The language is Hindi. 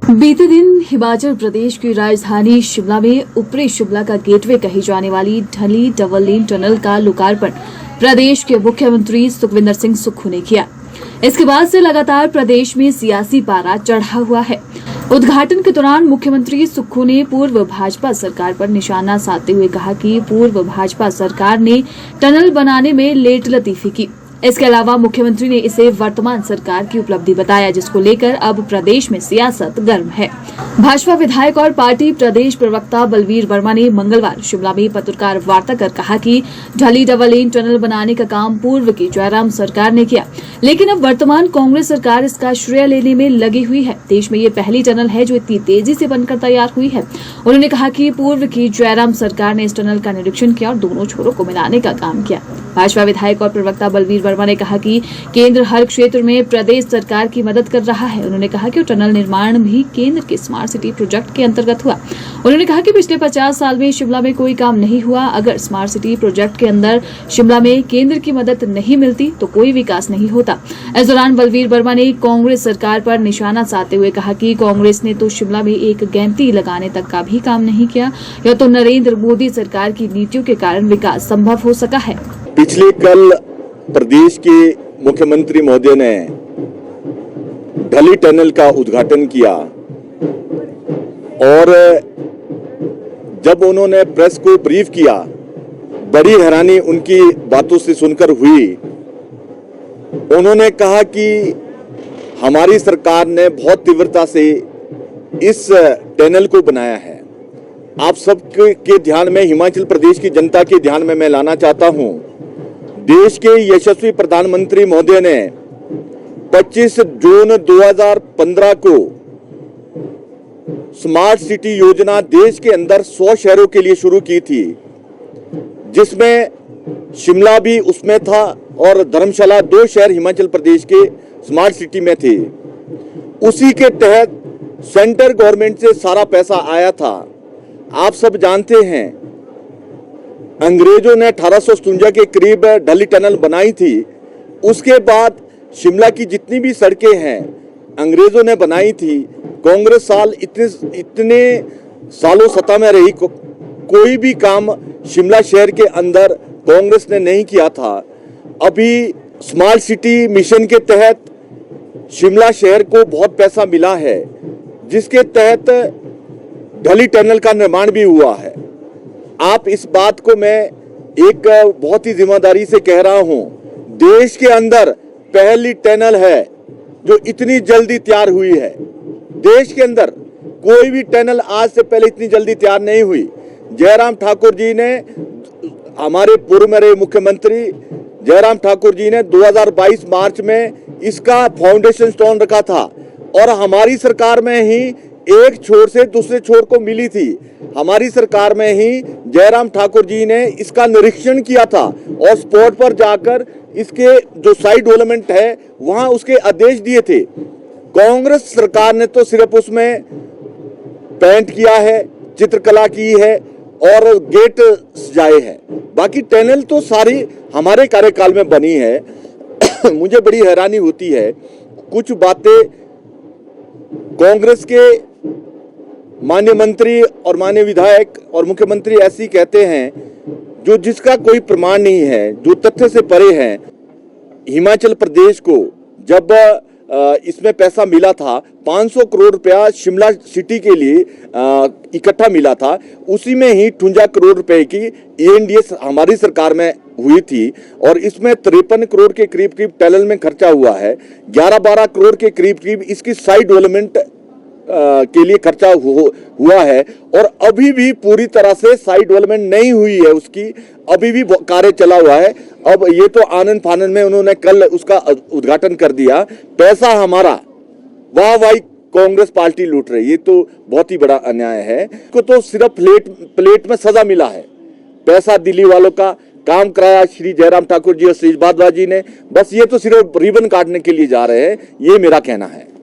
बीते दिन हिमाचल प्रदेश की राजधानी शिमला में ऊपरी शिमला का गेटवे कही जाने वाली ढली डबल लेन टनल का लोकार्पण प्रदेश के मुख्यमंत्री सुखविंदर सिंह सुक्खू ने किया। इसके बाद से लगातार प्रदेश में सियासी पारा चढ़ा हुआ है। उद्घाटन के दौरान मुख्यमंत्री सुक्खू ने पूर्व भाजपा सरकार पर निशाना साधते हुए कहा कि पूर्व भाजपा सरकार ने टनल बनाने में लेट लतीफी की। इसके अलावा मुख्यमंत्री ने इसे वर्तमान सरकार की उपलब्धि बताया, जिसको लेकर अब प्रदेश में सियासत गर्म है। भाजपा विधायक और पार्टी प्रदेश प्रवक्ता बलवीर वर्मा ने मंगलवार शिमला में पत्रकार वार्ता कर कहा कि ढली डबल लेन टनल बनाने का काम पूर्व की जयराम सरकार ने किया, लेकिन अब वर्तमान कांग्रेस सरकार इसका श्रेय लेने में लगी हुई है। देश में ये पहली टनल है जो इतनी तेजी से बनकर तैयार हुई है। उन्होंने कहा कि पूर्व की जयराम सरकार ने इस टनल का निरीक्षण किया और दोनों छोरों को मिलाने का काम किया। भाजपा विधायक और प्रवक्ता बलवीर वर्मा ने कहा कि केंद्र हर क्षेत्र में प्रदेश सरकार की मदद कर रहा है। उन्होंने कहा कि टनल निर्माण भी केंद्र के स्मार्ट सिटी प्रोजेक्ट के अंतर्गत हुआ। उन्होंने कहा कि पिछले 50 साल में शिमला में कोई काम नहीं हुआ। अगर स्मार्ट सिटी प्रोजेक्ट के अंदर शिमला में केंद्र की मदद नहीं मिलती तो कोई विकास नहीं होता। इस दौरान बलवीर वर्मा ने कांग्रेस सरकार पर निशाना साधते हुए कहा कि कांग्रेस ने तो शिमला में एक गैंती लगाने तक का भी काम नहीं किया, या तो नरेंद्र मोदी सरकार की नीतियों के कारण विकास संभव हो सका है। पिछले कल प्रदेश के मुख्यमंत्री महोदय ने ढली टनल का उद्घाटन किया और जब उन्होंने प्रेस को ब्रीफ किया, बड़ी हैरानी उनकी बातों से सुनकर हुई। उन्होंने कहा कि हमारी सरकार ने बहुत तीव्रता से इस टनल को बनाया है। आप सबके ध्यान में, हिमाचल प्रदेश की जनता के ध्यान में मैं लाना चाहता हूं, देश के यशस्वी प्रधानमंत्री महोदय ने 25 जून 2015 को स्मार्ट सिटी योजना देश के अंदर 100 शहरों के लिए शुरू की थी, जिसमें शिमला भी उसमें था और धर्मशाला, 2 शहर हिमाचल प्रदेश के स्मार्ट सिटी में थे। उसी के तहत सेंट्रल गवर्नमेंट से सारा पैसा आया था। आप सब जानते हैं, अंग्रेजों ने 1857 के करीब ढली टनल बनाई थी। उसके बाद शिमला की जितनी भी सड़कें हैं अंग्रेजों ने बनाई थी। कांग्रेस साल इतने सालों सत्ता में रही, कोई भी काम शिमला शहर के अंदर कांग्रेस ने नहीं किया था। अभी स्मार्ट सिटी मिशन के तहत शिमला शहर को बहुत पैसा मिला है, जिसके तहत ढली टनल का निर्माण भी हुआ है। आप इस बात को मैं एक बहुत ही जिम्मेदारी से कह रहा हूं, देश के अंदर पहली टनल है जो इतनी जल्दी तैयार हुई है। देश के अंदर कोई भी टनल आज से पहले इतनी जल्दी तैयार नहीं हुई। जयराम ठाकुर जी ने, हमारे पूर्व में रहे मुख्यमंत्री जयराम ठाकुर जी ने 2022 मार्च में इसका फाउंडेशन स्टोन रखा था और हमारी सरकार में ही एक छोर से दूसरे छोर को मिली थी। हमारी सरकार में ही जयराम ठाकुर जी ने इसका निरीक्षण किया था और स्पॉट पर जाकर इसके जो साइड डेवलपमेंट है वहां उसके आदेश दिए थे। कांग्रेस सरकार ने तो सिर्फ उसमें पेंट किया है, चित्रकला की है और गेट सजाए हैं। बाकी टनल तो सारी हमारे कार्यकाल में बनी है। मुझे बड़ी हैरानी होती है, कुछ बातें कांग्रेस के माननीय मंत्री और माननीय विधायक और मुख्यमंत्री ऐसी कहते हैं जो जिसका कोई प्रमाण नहीं है, जो तथ्य से परे हैं। हिमाचल प्रदेश को जब इसमें पैसा मिला था, 500 करोड़ रुपया शिमला सिटी के लिए इकट्ठा मिला था, उसी में ही 58 करोड़ रुपए की एनडीए हमारी सरकार में हुई थी और इसमें 53 करोड़ के करीब टनल में खर्चा हुआ है। 11-12 करोड़ के करीब इसकी साइड डेवलपमेंट के लिए खर्चा हुआ है और अभी भी पूरी तरह से साइड डेवलपमेंट नहीं हुई है उसकी, अभी भी कार्य चला हुआ है। अब ये तो आनंद फानंद में उन्होंने कल उसका उद्घाटन कर दिया। पैसा हमारा, वाह कांग्रेस पार्टी लूट रही है, ये तो बहुत ही बड़ा अन्याय है। को तो सिर्फ प्लेट में सजा मिला है। पैसा दिल्ली वालों का काम कराया श्री जयराम ठाकुर जी और श्री भारद्वाज जी ने, बस ये तो सिर्फ रिबन काटने के लिए जा रहे हैं, ये मेरा कहना है।